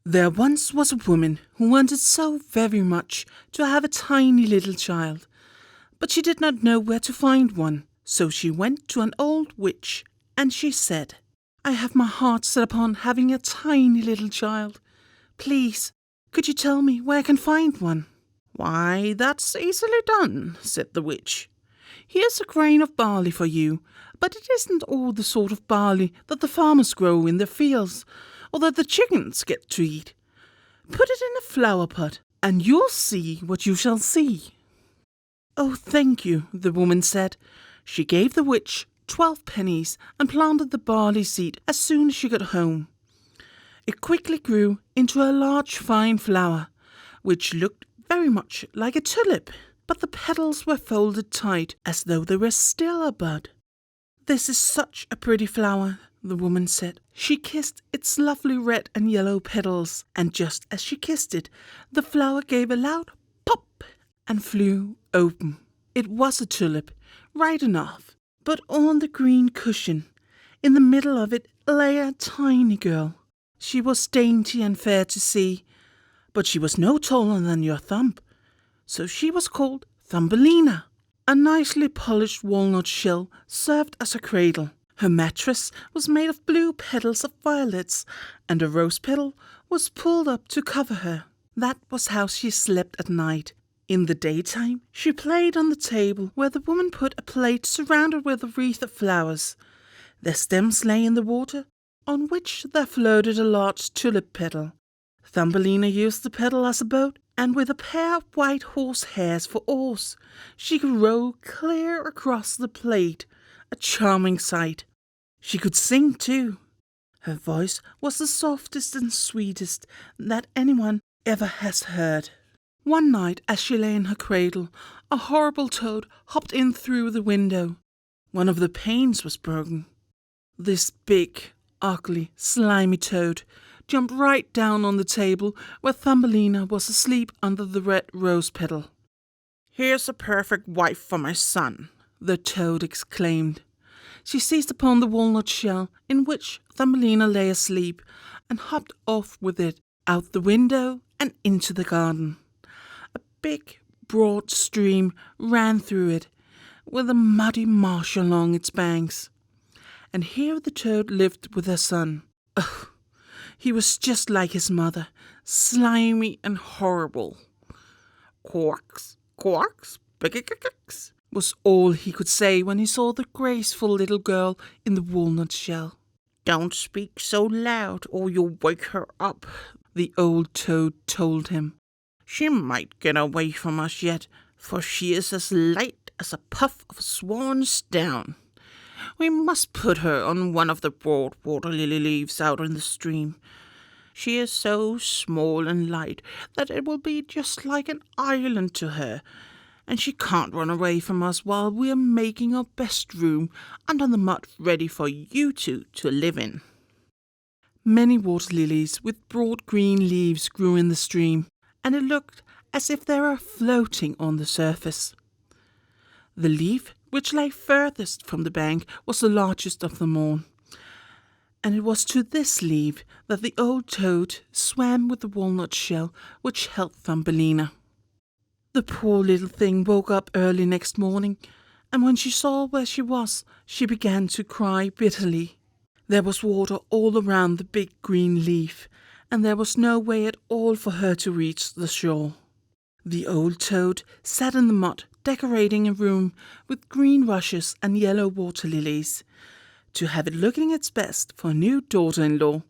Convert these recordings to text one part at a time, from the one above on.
There once was a woman who wanted so very much to have a tiny little child, but she did not know where to find one, so she went to an old witch, and she said, "I have my heart set upon having a tiny little child. Please, could you tell me where I can find one?" "Why, that's easily done," said the witch. "Here's a grain of barley for you, but it isn't all the sort of barley that the farmers grow in their fields, or that the chickens get to eat. Put it in a flower pot, and you'll see what you shall see." "Oh, thank you," the woman said. She gave the witch 12 pennies and planted the barley seed as soon as she got home. It quickly grew into a large fine flower, which looked very much like a tulip, but the petals were folded tight as though they were still a bud. "This is such a pretty flower," the woman said. She kissed its lovely red and yellow petals, and just as she kissed it, the flower gave a loud pop and flew open. It was a tulip, right enough, but on the green cushion, in the middle of it, lay a tiny girl. She was dainty and fair to see, but she was no taller than your thumb, so she was called Thumbalina. A nicely polished walnut shell served as a cradle. Her mattress was made of blue petals of violets, and a rose petal was pulled up to cover her. That was how she slept at night. In the daytime, she played on the table where the woman put a plate surrounded with a wreath of flowers. Their stems lay in the water, on which there floated a large tulip petal. Thumbelina used the petal as a boat, and with a pair of white horse hairs for oars, she could row clear across the plate, a charming sight. She could sing too. Her voice was the softest and sweetest that anyone ever has heard. One night, as she lay in her cradle, a horrible toad hopped in through the window. One of the panes was broken. This big, ugly, slimy toad jumped right down on the table where Thumbelina was asleep under the red rose petal. "Here's a perfect wife for my son," the toad exclaimed. She seized upon the walnut shell in which Thumbelina lay asleep and hopped off with it out the window and into the garden. A big, broad stream ran through it, with a muddy marsh along its banks. And here the toad lived with her son. Ugh! He was just like his mother, slimy and horrible. "Quacks, quacks, biggicks," was all he could say when he saw the graceful little girl in the walnut shell. "Don't speak so loud or you'll wake her up," the old toad told him. "She might get away from us yet, for she is as light as a puff of swan's down. We must put her on one of the broad water lily leaves out in the stream. She is so small and light that it will be just like an island to her, and she can't run away from us while we are making our best room under the mud ready for you two to live in." Many water lilies with broad green leaves grew in the stream, and it looked as if they were floating on the surface. The leaf which lay furthest from the bank was the largest of them all, and it was to this leaf that the old toad swam with the walnut shell which held Thumbelina. The poor little thing woke up early next morning, and when she saw where she was, she began to cry bitterly. There was water all around the big green leaf, and there was no way at all for her to reach the shore. The old toad sat in the mud, decorating a room with green rushes and yellow water lilies, to have it looking its best for a new daughter-in-law.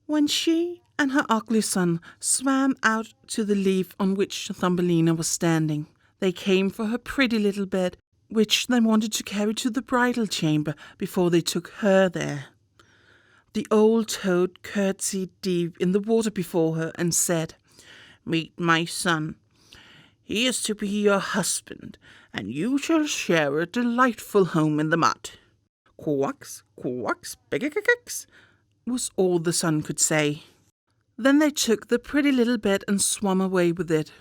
When she and her ugly son swam out to the leaf on which Thumbelina was standing, they came for her pretty little bed, which they wanted to carry to the bridal chamber before they took her there. The old toad curtsied deep in the water before her and said, "Meet my son. He is to be your husband, and you shall share a delightful home in the mud." "Quacks, quacks, biggicks," was all the son could say. Then they took the pretty little bed and swam away with it.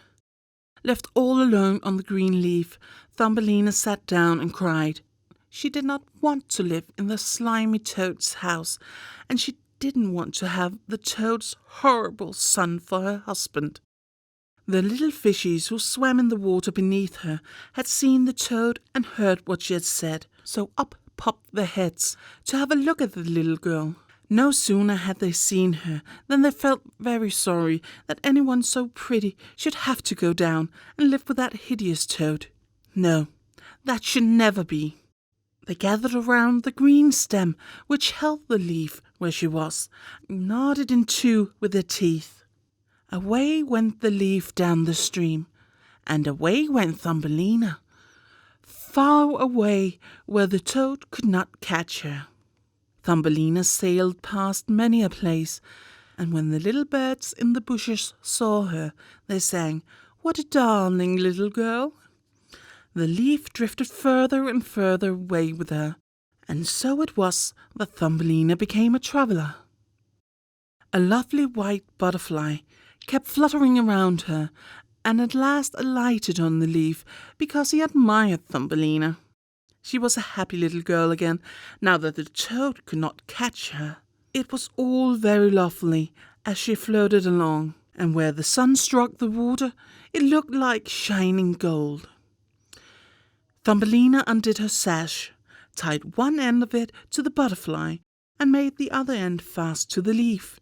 Left all alone on the green leaf, Thumbelina sat down and cried. She did not want to live in the slimy toad's house, and she didn't want to have the toad's horrible son for her husband. The little fishies who swam in the water beneath her had seen the toad and heard what she had said, so up popped their heads to have a look at the little girl. No sooner had they seen her than they felt very sorry that anyone so pretty should have to go down and live with that hideous toad. No, that should never be. They gathered around the green stem which held the leaf where she was, and gnawed it in two with their teeth. Away went the leaf down the stream, and away went Thumbalina, far away where the toad could not catch her. Thumbalina sailed past many a place, and when the little birds in the bushes saw her, they sang, "What a darling little girl!" The leaf drifted further and further away with her, and so it was that Thumbalina became a traveller. A lovely white butterfly kept fluttering around her, and at last alighted on the leaf because he admired Thumbalina. She was a happy little girl again, now that the toad could not catch her. It was all very lovely as she floated along, and where the sun struck the water, it looked like shining gold. Thumbelina undid her sash, tied one end of it to the butterfly, and made the other end fast to the leaf.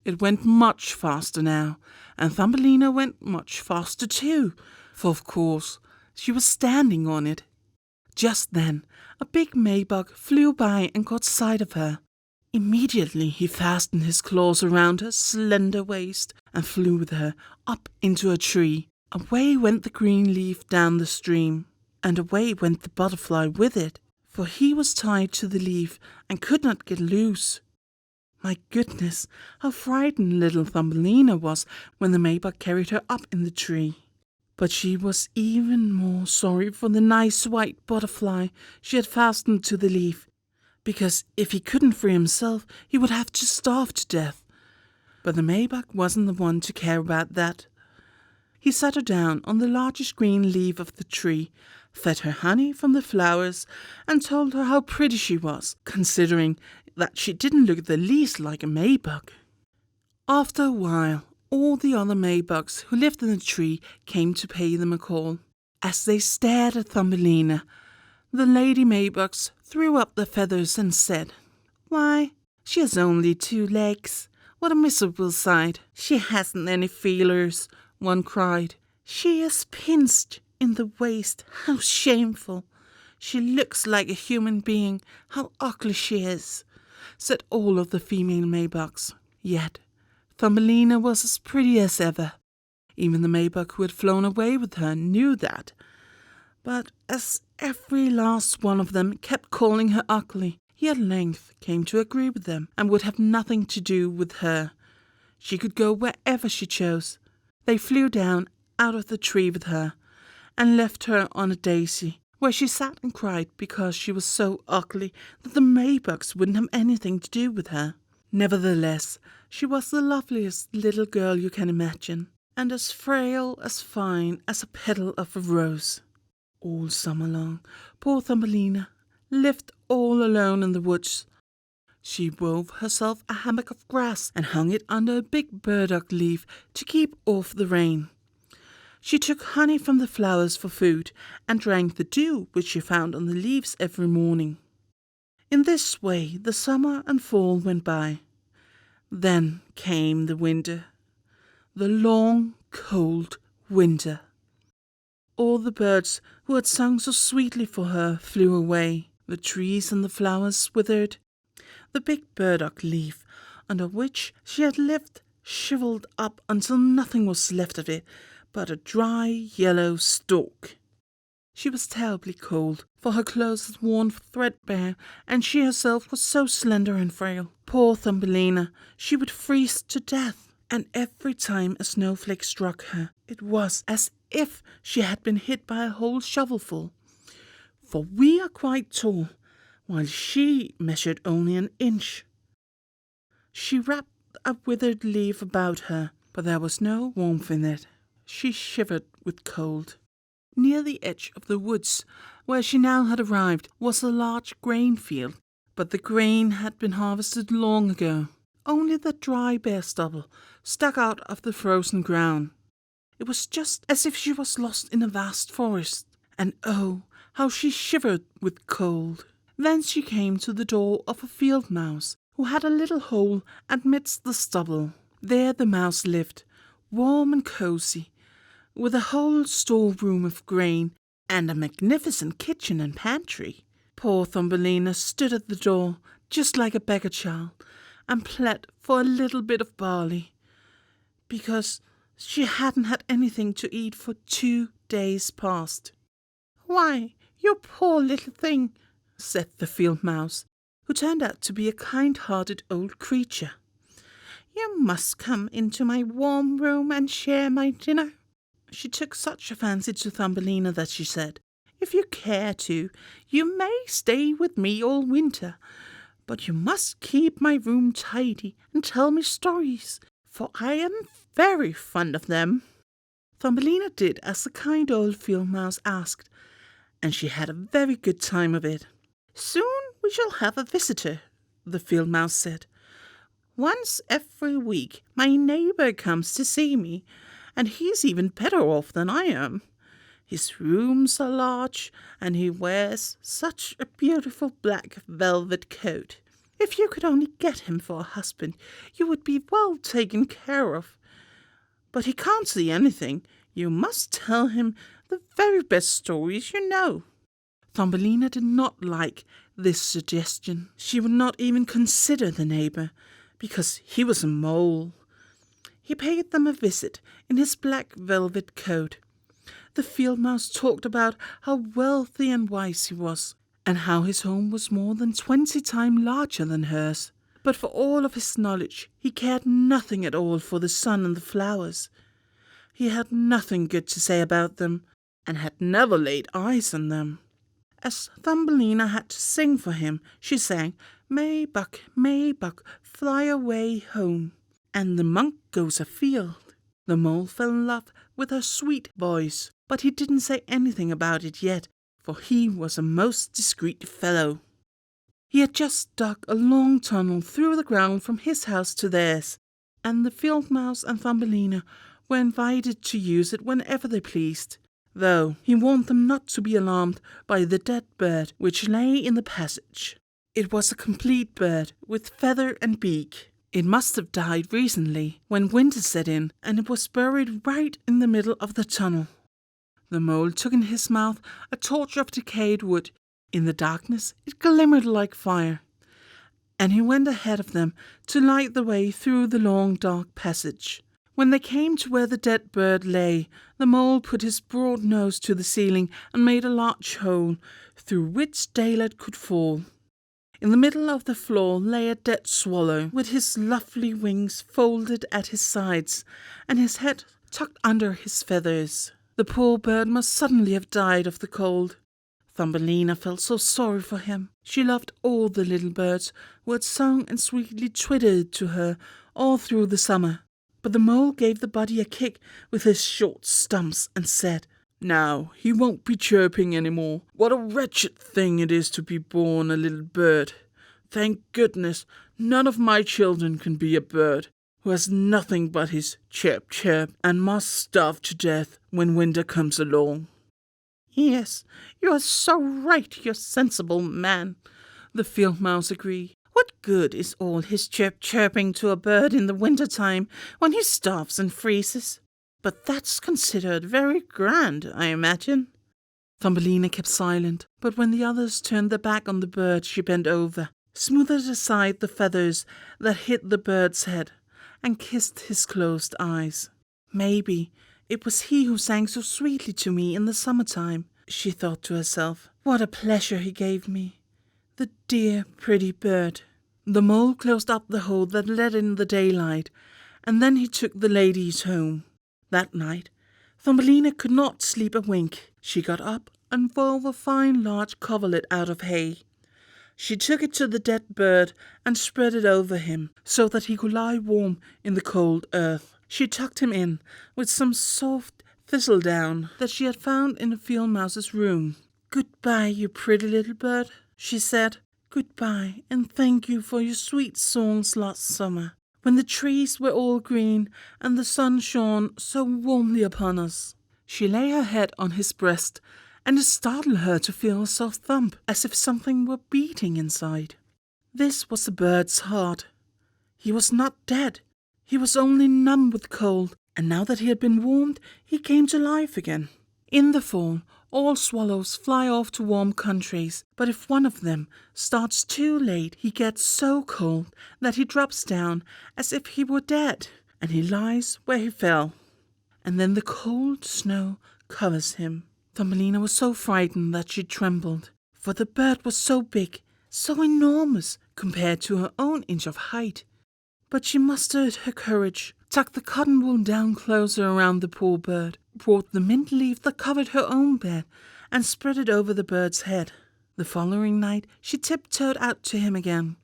It went much faster now, and Thumbelina went much faster too, for of course she was standing on it. Just then a big Maybug flew by and caught sight of her. Immediately he fastened his claws around her slender waist and flew with her up into a tree. Away went the green leaf down the stream, and away went the butterfly with it, for he was tied to the leaf and could not get loose. My goodness, how frightened little Thumbelina was when the Maybug carried her up in the tree. But she was even more sorry for the nice white butterfly she had fastened to the leaf, because if he couldn't free himself, he would have to starve to death. But the Maybug wasn't the one to care about that. He sat her down on the largest green leaf of the tree, fed her honey from the flowers, and told her how pretty she was, considering that she didn't look the least like a Maybug. After a while, all the other Maybugs who lived in the tree came to pay them a call. As they stared at Thumbelina, the lady Maybugs threw up their feathers and said, "Why, she has only 2 legs. What a miserable sight. She hasn't any feelers," one cried. "She is pinched in the waist. How shameful. She looks like a human being. How ugly she is," said all of the female Maybugs. Yet Thumbelina was as pretty as ever. Even the Maybug who had flown away with her knew that. But as every last one of them kept calling her ugly, he at length came to agree with them and would have nothing to do with her. She could go wherever she chose. They flew down out of the tree with her and left her on a daisy, where she sat and cried because she was so ugly that the Maybugs wouldn't have anything to do with her. Nevertheless, she was the loveliest little girl you can imagine, and as frail, as fine as a petal of a rose. All summer long, poor Thumbelina lived all alone in the woods. She wove herself a hammock of grass and hung it under a big burdock leaf to keep off the rain. She took honey from the flowers for food and drank the dew which she found on the leaves every morning. In this way the summer and fall went by. Then came the winter, the long, cold winter. All the birds who had sung so sweetly for her flew away. The trees and the flowers withered. The big burdock leaf under which she had lived shriveled up until nothing was left of it but a dry yellow stalk. She was terribly cold, for her clothes had worn threadbare, and she herself was so slender and frail. Poor Thumbelina, she would freeze to death, and every time a snowflake struck her, it was as if she had been hit by a whole shovelful. For we are quite tall, while she measured only an inch. She wrapped a withered leaf about her, but there was no warmth in it. She shivered with cold. Near the edge of the woods, where she now had arrived, was a large grain field, but the grain had been harvested long ago. Only the dry bare stubble stuck out of the frozen ground. It was just as if she was lost in a vast forest, and oh, how she shivered with cold. Then she came to the door of a field mouse, who had a little hole amidst the stubble. There the mouse lived, warm and cosy, with a whole storeroom of grain and a magnificent kitchen and pantry. Poor Thumbalina stood at the door, just like a beggar child, and pled for a little bit of barley, because she hadn't had anything to eat for 2 days past. "Why, you poor little thing," said the field mouse, who turned out to be a kind-hearted old creature. "You must come into my warm room and share my dinner." She took such a fancy to Thumbalina that she said, "If you care to, you may stay with me all winter, but you must keep my room tidy and tell me stories, for I am very fond of them." Thumbelina did as the kind old field mouse asked, and she had a very good time of it. "Soon we shall have a visitor," the field mouse said. "Once every week my neighbor comes to see me, and he's even better off than I am. His rooms are large, and he wears such a beautiful black velvet coat. If you could only get him for a husband, you would be well taken care of. But he can't see anything. You must tell him the very best stories you know." Thumbelina did not like this suggestion. She would not even consider the neighbor, because he was a mole. He paid them a visit in his black velvet coat. The field mouse talked about how wealthy and wise he was, and how his home was more than 20 times larger than hers. But for all of his knowledge, he cared nothing at all for the sun and the flowers. He had nothing good to say about them, and had never laid eyes on them. As Thumbelina had to sing for him, she sang, May buck, fly away home," and the monk goes afield. The mole fell in love with her sweet voice, but he didn't say anything about it yet, for he was a most discreet fellow. He had just dug a long tunnel through the ground from his house to theirs, and the field mouse and Thumbelina were invited to use it whenever they pleased, though he warned them not to be alarmed by the dead bird which lay in the passage. It was a complete bird, with feather and beak. It must have died recently, when winter set in, and it was buried right in the middle of the tunnel. The mole took in his mouth a torch of decayed wood. In the darkness it glimmered like fire, and he went ahead of them to light the way through the long dark passage. When they came to where the dead bird lay, the mole put his broad nose to the ceiling and made a large hole, through which daylight could fall. In the middle of the floor lay a dead swallow, with his lovely wings folded at his sides, and his head tucked under his feathers. The poor bird must suddenly have died of the cold. Thumbelina felt so sorry for him. She loved all the little birds who had sung and sweetly twittered to her all through the summer. But the mole gave the body a kick with his short stumps and said, "Now he won't be chirping any more. What a wretched thing it is to be born a little bird. Thank goodness, none of my children can be a bird who has nothing but his chirp chirp and must starve to death when winter comes along." "Yes, you are so right, you sensible man," the field mouse agreed. "What good is all his chirping to a bird in the winter time when he starves and freezes? But that's considered very grand, I imagine." Thumbelina kept silent, but when the others turned their back on the bird, she bent over, smoothed aside the feathers that hid the bird's head, and kissed his closed eyes. "Maybe it was he who sang so sweetly to me in the summertime," she thought to herself. "What a pleasure he gave me, the dear, pretty bird." The mole closed up the hole that let in the daylight, and then he took the ladies home. That night, Thumbelina could not sleep a wink. She got up and wove a fine large coverlet out of hay. She took it to the dead bird and spread it over him, so that he could lie warm in the cold earth. She tucked him in with some soft thistledown that she had found in the field mouse's room. "Goodbye, you pretty little bird," she said. Goodbye, and thank you for your sweet songs last summer, when the trees were all green and the sun shone so warmly upon us." She lay her head on his breast, and it startled her to feel a soft thump, as if something were beating inside. This was the bird's heart. He was not dead. He was only numb with cold, and now that he had been warmed, he came to life again. In the fall, all swallows fly off to warm countries, but if one of them starts too late, he gets so cold that he drops down as if he were dead, and he lies where he fell. And then the cold snow covers him. Thumbelina was so frightened that she trembled, for the bird was so big, so enormous compared to her own inch of height. But she mustered her courage, tucked the cotton wool down closer around the poor bird, brought the mint leaf that covered her own bed, and spread it over the bird's head. The following night she tiptoed out to him again.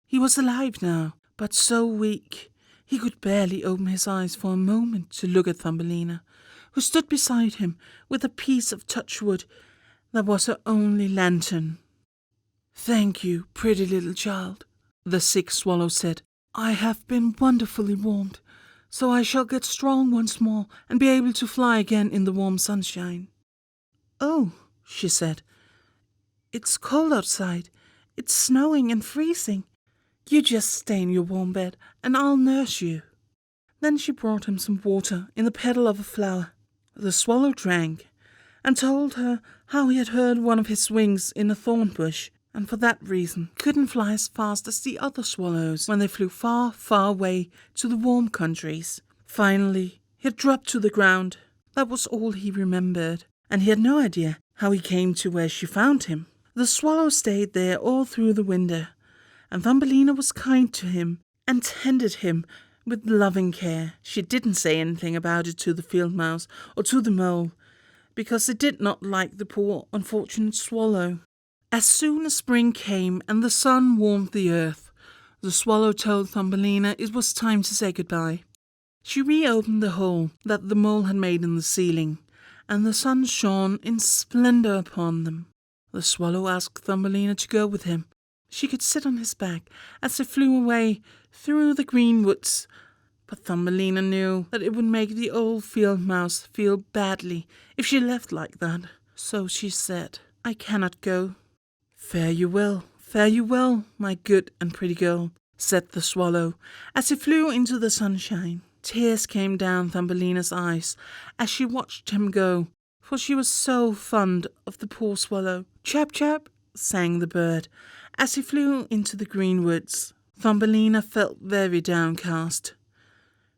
He was alive now, but so weak. He could barely open his eyes for a moment to look at Thumbelina, who stood beside him with a piece of touchwood that was her only lantern. "Thank you, pretty little child," the sick swallow said. "I have been wonderfully warmed, so I shall get strong once more and be able to fly again in the warm sunshine." "Oh," she said, "it's cold outside. It's snowing and freezing. You just stay in your warm bed and I'll nurse you." Then she brought him some water in the petal of a flower. The swallow drank and told her how he had hurt one of his wings in a thorn bush, and for that reason couldn't fly as fast as the other swallows when they flew far, far away to the warm countries. Finally, he had dropped to the ground. That was all he remembered, and he had no idea how he came to where she found him. The swallow stayed there all through the winter, and Thumbelina was kind to him and tended him with loving care. She didn't say anything about it to the field mouse or to the mole, because they did not like the poor unfortunate swallow. As soon as spring came and the sun warmed the earth, the swallow told Thumbelina it was time to say goodbye. She reopened the hole that the mole had made in the ceiling, and the sun shone in splendor upon them. The swallow asked Thumbelina to go with him. She could sit on his back as they flew away through the green woods, but Thumbelina knew that it would make the old field mouse feel badly if she left like that. So she said, "I cannot go." Fare you well, my good and pretty girl," said the swallow, as he flew into the sunshine. Tears came down Thumbelina's eyes as she watched him go, for she was so fond of the poor swallow. "Chirp, chirp," sang the bird, as he flew into the green woods. Thumbelina felt very downcast.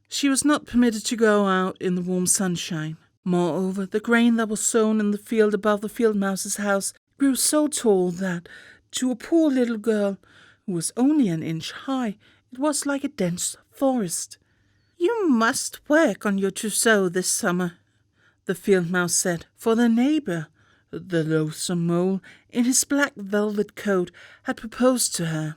She was not permitted to go out in the warm sunshine. Moreover, the grain that was sown in the field above the field mouse's house grew so tall that, to a poor little girl who was only an inch high, it was like a dense forest. "You must work on your trousseau this summer," the field mouse said, for their neighbour, the loathsome mole, in his black velvet coat, had proposed to her.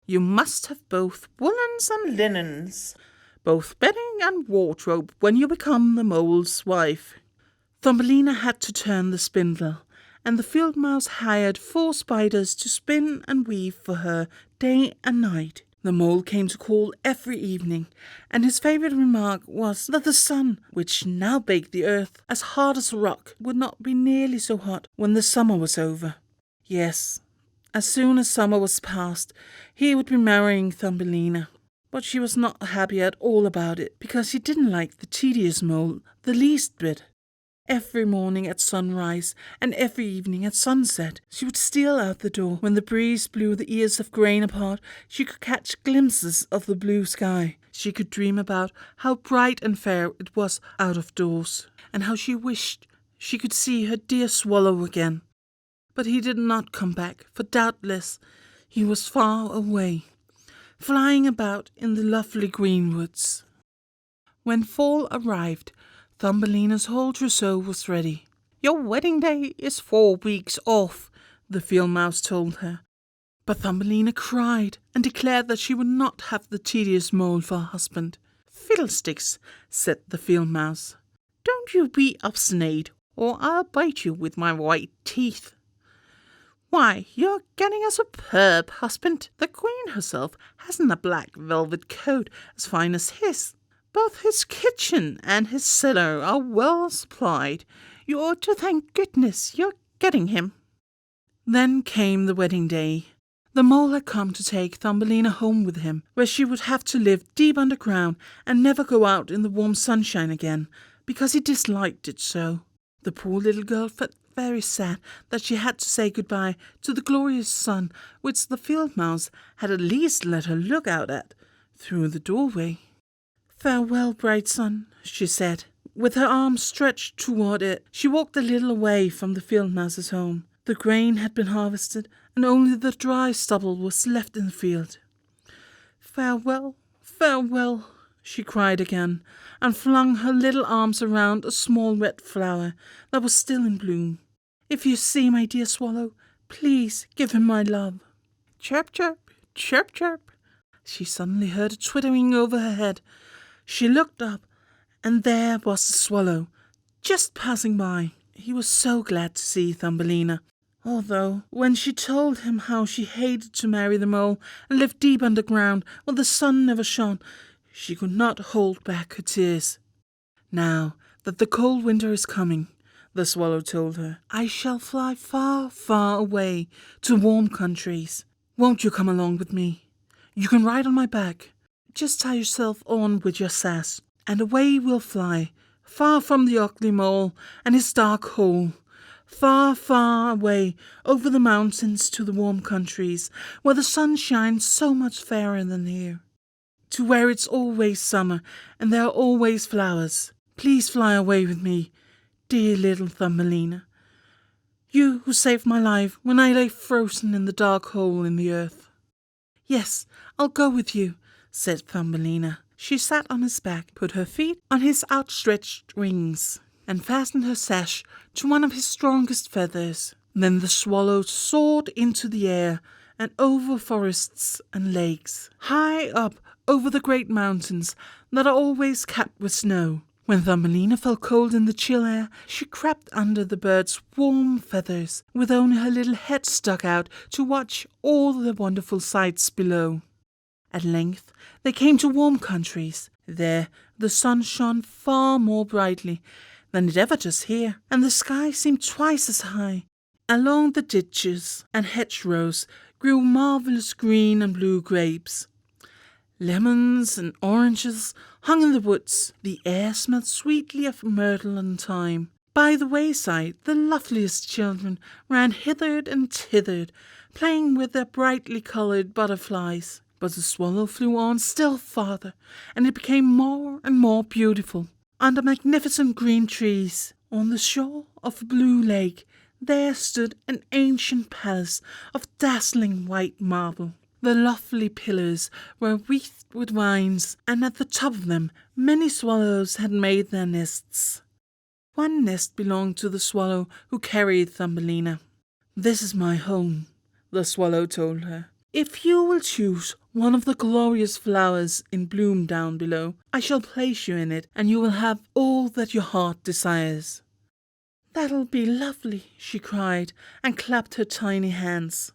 "You must have both woolens and linens, both bedding and wardrobe when you become the mole's wife." Thumbelina had to turn the spindle, and the field mouse hired 4 spiders to spin and weave for her day and night. The mole came to call every evening, and his favourite remark was that the sun, which now baked the earth as hard as a rock, would not be nearly so hot when the summer was over. Yes, as soon as summer was past, he would be marrying Thumbelina. But she was not happy at all about it, because she didn't like the tedious mole the least bit. Every morning at sunrise and every evening at sunset, she would steal out the door. When the breeze blew the ears of grain apart, she could catch glimpses of the blue sky. She could dream about how bright and fair it was out of doors, and how she wished she could see her dear swallow again. But he did not come back, for doubtless he was far away, flying about in the lovely green woods. When fall arrived, Thumbelina's whole trousseau was ready. "Your wedding day is 4 weeks off," the field mouse told her. But Thumbelina cried and declared that she would not have the tedious mole for a husband. "Fiddlesticks," said the field mouse. "Don't you be obstinate, or I'll bite you with my white teeth." Why, you're getting a superb husband. The Queen herself hasn't a black velvet coat as fine as his. Both his kitchen and his cellar are well supplied. You ought to thank goodness you're getting him." Then came the wedding day. The mole had come to take Thumbalina home with him, where she would have to live deep underground and never go out in the warm sunshine again, because he disliked it so. The poor little girl felt very sad that she had to say goodbye to the glorious sun which the field mouse had at least let her look out at through the doorway. "Farewell, bright sun," she said. With her arms stretched toward it, she walked a little away from the field mouse's home. The grain had been harvested, and only the dry stubble was left in the field. "Farewell, farewell," she cried again, and flung her little arms around a small red flower that was still in bloom. "If you see my dear swallow, please give him my love." Chirp, chirp, chirp, chirp. She suddenly heard a twittering over her head. She looked up, and there was the swallow, just passing by. He was so glad to see Thumbalina, although when she told him how she hated to marry the mole and live deep underground where the sun never shone, she could not hold back her tears. "Now that the cold winter is coming," the swallow told her, "I shall fly far, far away to warm countries. Won't you come along with me? You can ride on my back. Just tie yourself on with your sass, and away we'll fly, far from the ugly mole and his dark hole, far, far away over the mountains to the warm countries, where the sun shines so much fairer than here, to where it's always summer and there are always flowers. Please fly away with me, dear little Thumbalina. You who saved my life when I lay frozen in the dark hole in the earth." "Yes, I'll go with you," said Thumbalina. She sat on his back, put her feet on his outstretched wings, and fastened her sash to one of his strongest feathers. Then the swallow soared into the air and over forests and lakes, high up over the great mountains that are always capped with snow. When Thumbelina felt cold in the chill air, she crept under the bird's warm feathers, with only her little head stuck out to watch all the wonderful sights below. At length they came to warm countries. There the sun shone far more brightly than it ever does here, and the sky seemed twice as high. Along the ditches and hedgerows grew marvellous green and blue grapes. Lemons and oranges hung in the woods. The air smelled sweetly of myrtle and thyme. By the wayside the loveliest children ran hither and thither, playing with their brightly coloured butterflies. But the swallow flew on still farther, and it became more and more beautiful. Under magnificent green trees, on the shore of a blue lake, there stood an ancient palace of dazzling white marble. The lovely pillars were wreathed with vines, and at the top of them many swallows had made their nests. One nest belonged to the swallow who carried Thumbelina. "This is my home," the swallow told her. "If you will choose one of the glorious flowers in bloom down below, I shall place you in it, and you will have all that your heart desires." "That'll be lovely," she cried, and clapped her tiny hands.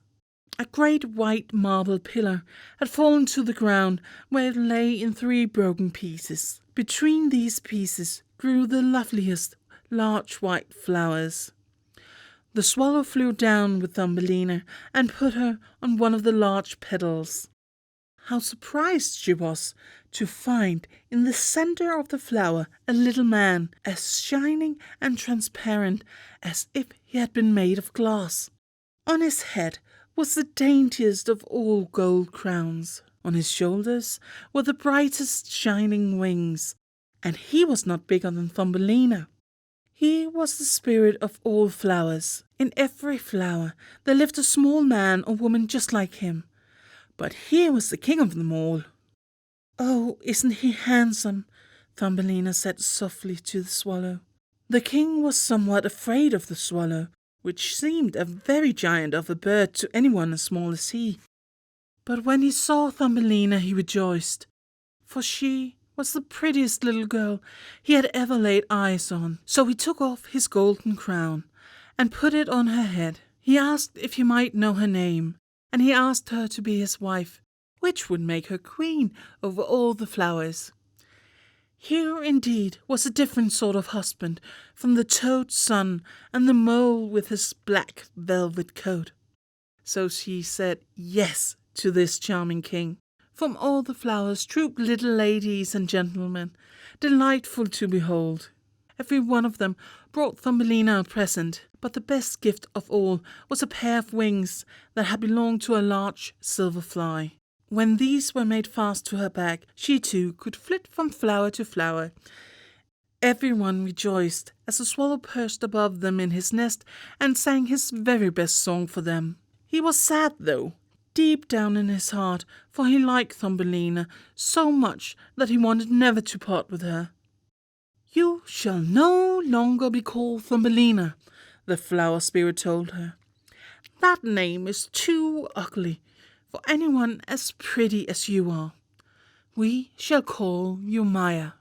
A great white marble pillar had fallen to the ground, where it lay in 3 broken pieces. Between these pieces grew the loveliest large white flowers. The swallow flew down with Thumbelina and put her on one of the large petals. How surprised she was to find in the centre of the flower a little man, as shining and transparent as if he had been made of glass. On his head was the daintiest of all gold crowns. On his shoulders were the brightest shining wings, and he was not bigger than Thumbelina. He was the spirit of all flowers. In every flower there lived a small man or woman just like him, but he was the king of them all. "Oh, isn't he handsome?" Thumbelina said softly to the swallow. The king was somewhat afraid of the swallow, which seemed a very giant of a bird to anyone as small as he. But when he saw Thumbelina he rejoiced, for she was the prettiest little girl he had ever laid eyes on. So he took off his golden crown and put it on her head. He asked if he might know her name, and he asked her to be his wife, which would make her queen over all the flowers. Here indeed was a different sort of husband from the toad's son and the mole with his black velvet coat. So she said yes to this charming king. From all the flowers trooped little ladies and gentlemen, delightful to behold. Every one of them brought Thumbalina a present, but the best gift of all was a pair of wings that had belonged to a large silver fly. When these were made fast to her back, she too could flit from flower to flower. Everyone rejoiced as the swallow perched above them in his nest and sang his very best song for them. He was sad, though, deep down in his heart, for he liked Thumbalina so much that he wanted never to part with her. "You shall no longer be called Thumbalina," the flower spirit told her. "That name is too ugly for anyone as pretty as you are. We shall call you Maya."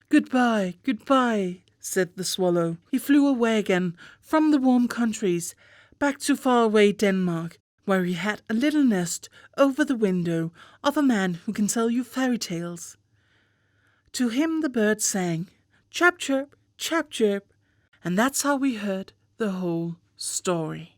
"Goodbye, goodbye," said the swallow. He flew away again from the warm countries, back to far-away Denmark, where he had a little nest over the window of a man who can tell you fairy tales. To him the bird sang, "Chirp, chirp, chirp, chirp," and that's how we heard the whole story.